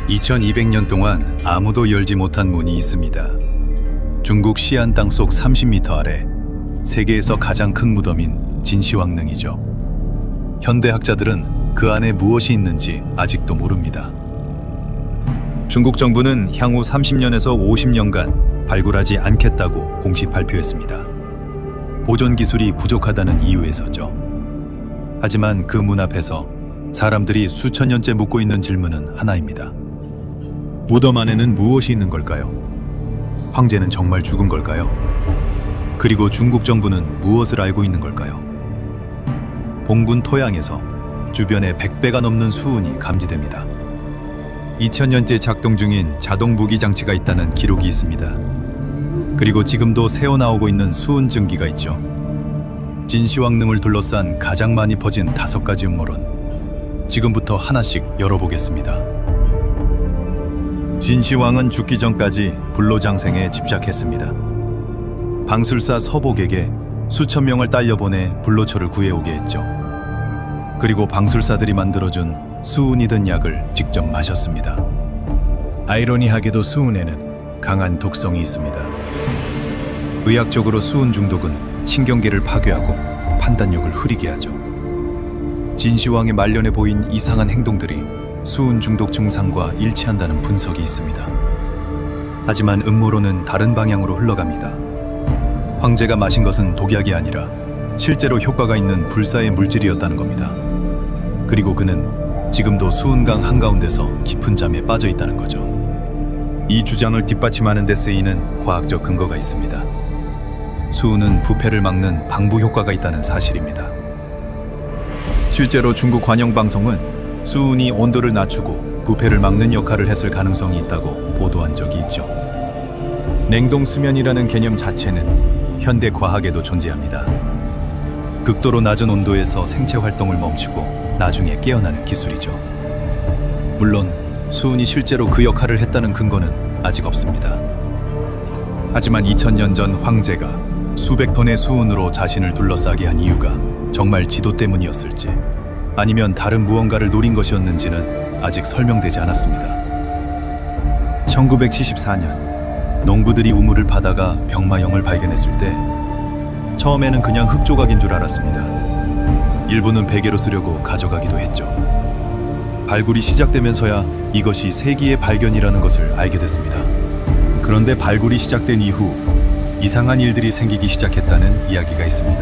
2200년 동안 아무도 열지 못한 문이 있습니다. 중국 시안 땅속 30m 아래 세계에서 가장 큰 무덤인 진시황릉이죠. 현대 학자들은 그 안에 무엇이 있는지 아직도 모릅니다. 중국 정부는 향후 30년에서 50년간 발굴하지 않겠다고 공식 발표했습니다. 보존 기술이 부족하다는 이유에서죠. 하지만 그 문 앞에서 사람들이 수천 년째 묻고 있는 질문은 하나입니다. 무덤 안에는 무엇이 있는 걸까요? 황제는 정말 죽은 걸까요? 그리고 중국 정부는 무엇을 알고 있는 걸까요? 봉군 토양에서 주변에 100배가 넘는 수은이 감지됩니다. 2000년째 작동 중인 자동 무기 장치가 있다는 기록이 있습니다. 그리고 지금도 새어나오고 있는 수은 증기가 있죠. 진시황릉을 둘러싼 가장 많이 퍼진 5가지 음모론, 지금부터 하나씩 열어보겠습니다. 진시황은 죽기 전까지 불로장생에 집착했습니다. 방술사 서복에게 수천 명을 딸려보내 불로초를 구해오게 했죠. 그리고 방술사들이 만들어준 수은이 든 약을 직접 마셨습니다. 아이러니하게도 수은에는 강한 독성이 있습니다. 의학적으로 수은 중독은 신경계를 파괴하고 판단력을 흐리게 하죠. 진시황의 말년에 보인 이상한 행동들이 수은 중독 증상과 일치한다는 분석이 있습니다. 하지만 음모론은 다른 방향으로 흘러갑니다. 황제가 마신 것은 독약이 아니라 실제로 효과가 있는 불사의 물질이었다는 겁니다. 그리고 그는 지금도 수은강 한가운데서 깊은 잠에 빠져 있다는 거죠. 이 주장을 뒷받침하는 데 쓰이는 과학적 근거가 있습니다. 수은은 부패를 막는 방부 효과가 있다는 사실입니다. 실제로 중국 관영방송은 수은이 온도를 낮추고 부패를 막는 역할을 했을 가능성이 있다고 보도한 적이 있죠. 냉동수면이라는 개념 자체는 현대 과학에도 존재합니다. 극도로 낮은 온도에서 생체 활동을 멈추고 나중에 깨어나는 기술이죠. 물론 수은이 실제로 그 역할을 했다는 근거는 아직 없습니다. 하지만 2000년 전 황제가 수백 톤의 수은으로 자신을 둘러싸게 한 이유가 정말 지도 때문이었을지, 아니면 다른 무언가를 노린 것이었는지는 아직 설명되지 않았습니다. 1974년 농부들이 우물을 파다가 병마용을 발견했을 때 처음에는 그냥 흙 조각인 줄 알았습니다. 일부는 베개로 쓰려고 가져가기도 했죠. 발굴이 시작되면서야 이것이 세기의 발견이라는 것을 알게 됐습니다. 그런데 발굴이 시작된 이후 이상한 일들이 생기기 시작했다는 이야기가 있습니다.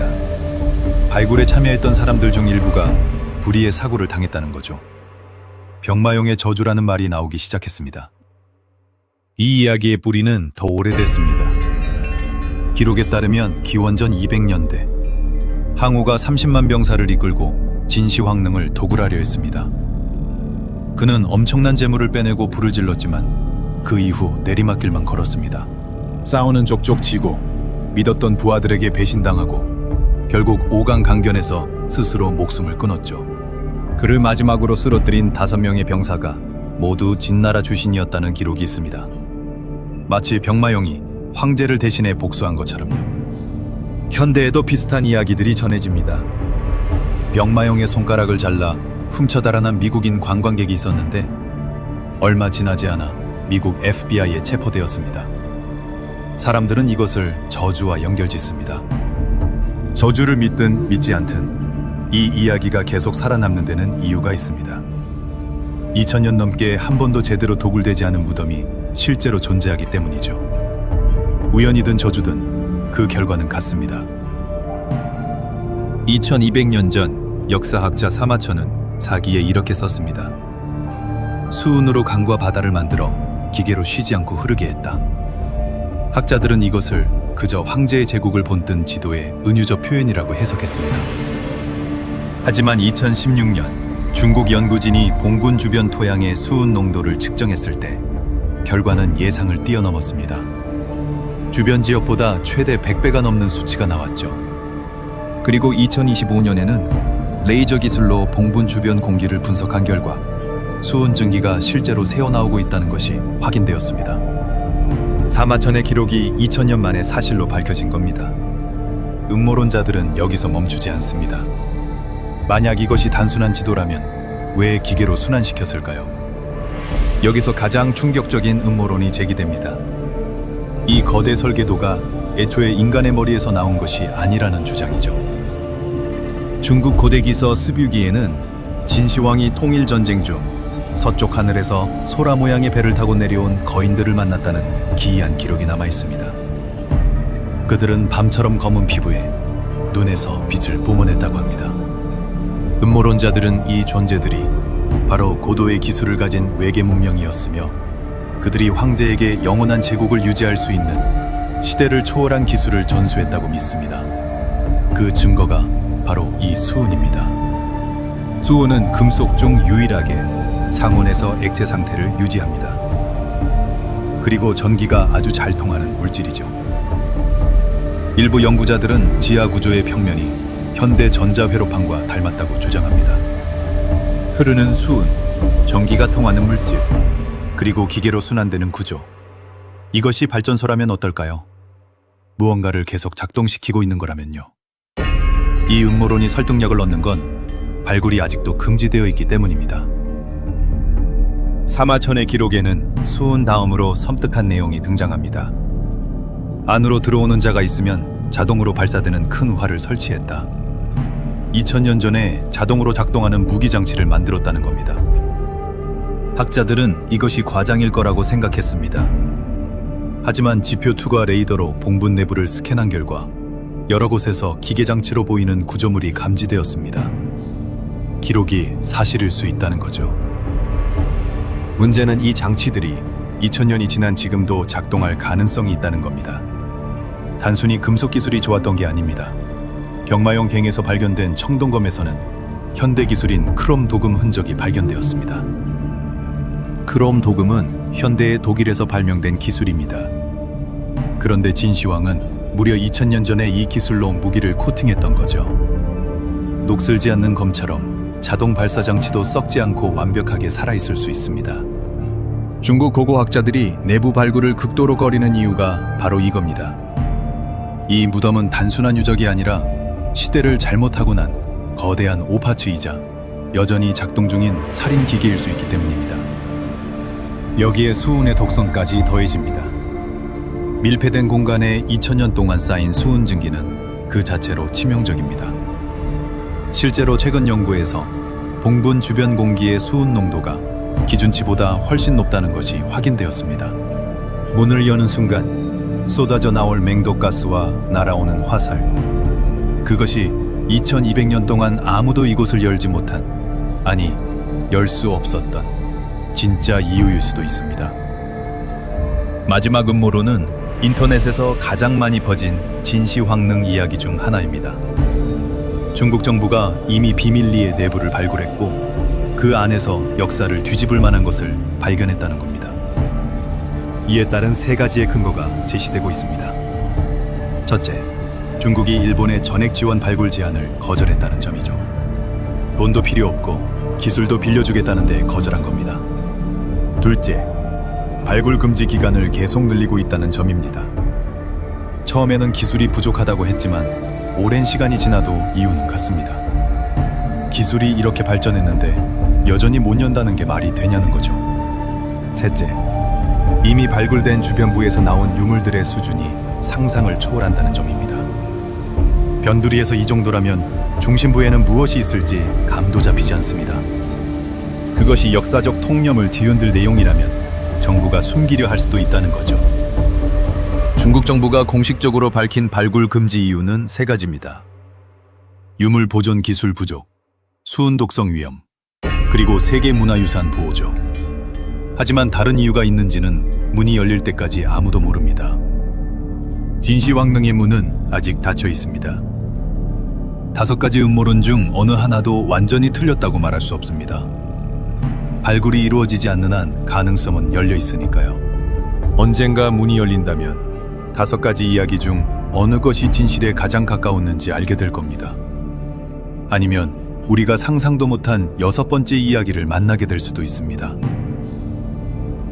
발굴에 참여했던 사람들 중 일부가 불의의 사고를 당했다는 거죠. 병마용의 저주라는 말이 나오기 시작했습니다. 이 이야기의 뿌리는 더 오래됐습니다. 기록에 따르면 기원전 200년대 항우가 30만 병사를 이끌고 진시황릉을 도굴하려 했습니다. 그는 엄청난 재물을 빼내고 불을 질렀지만 그 이후 내리막길만 걸었습니다. 싸우는 족족 지고 믿었던 부하들에게 배신당하고 결국 오강 강변에서 스스로 목숨을 끊었죠. 그를 마지막으로 쓰러뜨린 5명의 병사가 모두 진나라 출신이었다는 기록이 있습니다. 마치 병마용이 황제를 대신해 복수한 것처럼요. 현대에도 비슷한 이야기들이 전해집니다. 병마용의 손가락을 잘라 훔쳐 달아난 미국인 관광객이 있었는데 얼마 지나지 않아 미국 FBI에 체포되었습니다. 사람들은 이것을 저주와 연결짓습니다. 저주를 믿든 믿지 않든 이 이야기가 계속 살아남는 데는 이유가 있습니다. 2000년 넘게 한 번도 제대로 도굴되지 않은 무덤이 실제로 존재하기 때문이죠. 우연이든 저주든 그 결과는 같습니다. 2200년 전 역사학자 사마천은 사기에 이렇게 썼습니다. 수은으로 강과 바다를 만들어 기계로 쉬지 않고 흐르게 했다. 학자들은 이것을 그저 황제의 제국을 본뜬 지도의 은유적 표현이라고 해석했습니다. 하지만 2016년 중국 연구진이 봉군 주변 토양의 수은 농도를 측정했을 때 결과는 예상을 뛰어넘었습니다. 주변 지역보다 최대 100배가 넘는 수치가 나왔죠. 그리고 2025년에는 레이저 기술로 봉분 주변 공기를 분석한 결과 수은 증기가 실제로 새어나오고 있다는 것이 확인되었습니다. 사마천의 기록이 2000년 만에 사실로 밝혀진 겁니다. 음모론자들은 여기서 멈추지 않습니다. 만약 이것이 단순한 지도라면 왜 기계로 순환시켰을까요? 여기서 가장 충격적인 음모론이 제기됩니다. 이 거대 설계도가 애초에 인간의 머리에서 나온 것이 아니라는 주장이죠. 중국 고대 기서 스뷰기에는 진시황이 통일 전쟁 중 서쪽 하늘에서 소라 모양의 배를 타고 내려온 거인들을 만났다는 기이한 기록이 남아 있습니다. 그들은 밤처럼 검은 피부에 눈에서 빛을 뿜어냈다고 합니다. 음모론자들은 이 존재들이 바로 고도의 기술을 가진 외계 문명이었으며 그들이 황제에게 영원한 제국을 유지할 수 있는 시대를 초월한 기술을 전수했다고 믿습니다. 그 증거가 바로 이 수은입니다. 수은은 금속 중 유일하게 상온에서 액체 상태를 유지합니다. 그리고 전기가 아주 잘 통하는 물질이죠. 일부 연구자들은 지하 구조의 평면이 현대 전자회로판과 닮았다고 주장합니다. 흐르는 수은, 전기가 통하는 물질, 그리고 기계로 순환되는 구조. 이것이 발전소라면 어떨까요? 무언가를 계속 작동시키고 있는 거라면요. 이 음모론이 설득력을 얻는 건 발굴이 아직도 금지되어 있기 때문입니다. 사마천의 기록에는 수은 다음으로 섬뜩한 내용이 등장합니다. 안으로 들어오는 자가 있으면 자동으로 발사되는 큰 활을 설치했다. 2000년 전에 자동으로 작동하는 무기 장치를 만들었다는 겁니다. 학자들은 이것이 과장일 거라고 생각했습니다. 하지만 지표 투과 레이더로 봉분 내부를 스캔한 결과 여러 곳에서 기계 장치로 보이는 구조물이 감지되었습니다. 기록이 사실일 수 있다는 거죠. 문제는 이 장치들이 2000년이 지난 지금도 작동할 가능성이 있다는 겁니다. 단순히 금속 기술이 좋았던 게 아닙니다. 병마용 갱에서 발견된 청동검에서는 현대 기술인 크롬 도금 흔적이 발견되었습니다. 크롬 도금은 현대의 독일에서 발명된 기술입니다. 그런데 진시황은 무려 2000년 전에 이 기술로 무기를 코팅했던 거죠. 녹슬지 않는 검처럼 자동 발사 장치도 썩지 않고 완벽하게 살아있을 수 있습니다. 중국 고고학자들이 내부 발굴을 극도로 꺼리는 이유가 바로 이겁니다. 이 무덤은 단순한 유적이 아니라 시대를 잘못하고 난 거대한 오파츠이자 여전히 작동 중인 살인 기계일 수 있기 때문입니다. 여기에 수은의 독성까지 더해집니다. 밀폐된 공간에 2000년 동안 쌓인 수은 증기는 그 자체로 치명적입니다. 실제로 최근 연구에서 봉분 주변 공기의 수은 농도가 기준치보다 훨씬 높다는 것이 확인되었습니다. 문을 여는 순간 쏟아져 나올 맹독가스와 날아오는 화살, 그것이 2200년 동안 아무도 이곳을 열지 못한, 아니 열 수 없었던 진짜 이유일 수도 있습니다. 마지막 음모론은 인터넷에서 가장 많이 퍼진 진시황릉 이야기 중 하나입니다. 중국 정부가 이미 비밀리에 내부를 발굴했고 그 안에서 역사를 뒤집을 만한 것을 발견했다는 겁니다. 이에 따른 세 가지의 근거가 제시되고 있습니다. 첫째, 중국이 일본의 전액 지원 발굴 제안을 거절했다는 점이죠. 돈도 필요 없고 기술도 빌려주겠다는데 거절한 겁니다. 둘째, 발굴 금지 기간을 계속 늘리고 있다는 점입니다. 처음에는 기술이 부족하다고 했지만 오랜 시간이 지나도 이유는 같습니다. 기술이 이렇게 발전했는데 여전히 못 연다는 게 말이 되냐는 거죠. 셋째, 이미 발굴된 주변부에서 나온 유물들의 수준이 상상을 초월한다는 점입니다. 변두리에서 이 정도라면 중심부에는 무엇이 있을지 감도 잡히지 않습니다. 그것이 역사적 통념을 뒤흔들 내용이라면 정부가 숨기려 할 수도 있다는 거죠. 중국 정부가 공식적으로 밝힌 발굴 금지 이유는 세 가지입니다. 유물 보존 기술 부족, 수은 독성 위험, 그리고 세계문화유산 보호죠. 하지만 다른 이유가 있는지는 문이 열릴 때까지 아무도 모릅니다. 진시황릉의 문은 아직 닫혀 있습니다. 5가지 음모론 중 어느 하나도 완전히 틀렸다고 말할 수 없습니다. 발굴이 이루어지지 않는 한 가능성은 열려 있으니까요. 언젠가 문이 열린다면 5가지 이야기 중 어느 것이 진실에 가장 가까웠는지 알게 될 겁니다. 아니면 우리가 상상도 못한 6번째 이야기를 만나게 될 수도 있습니다.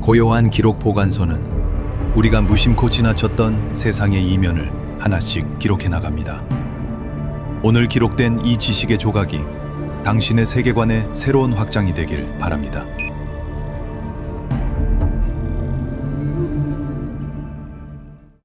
고요한 기록 보관소는 우리가 무심코 지나쳤던 세상의 이면을 하나씩 기록해 나갑니다. 오늘 기록된 이 지식의 조각이 당신의 세계관의 새로운 확장이 되길 바랍니다.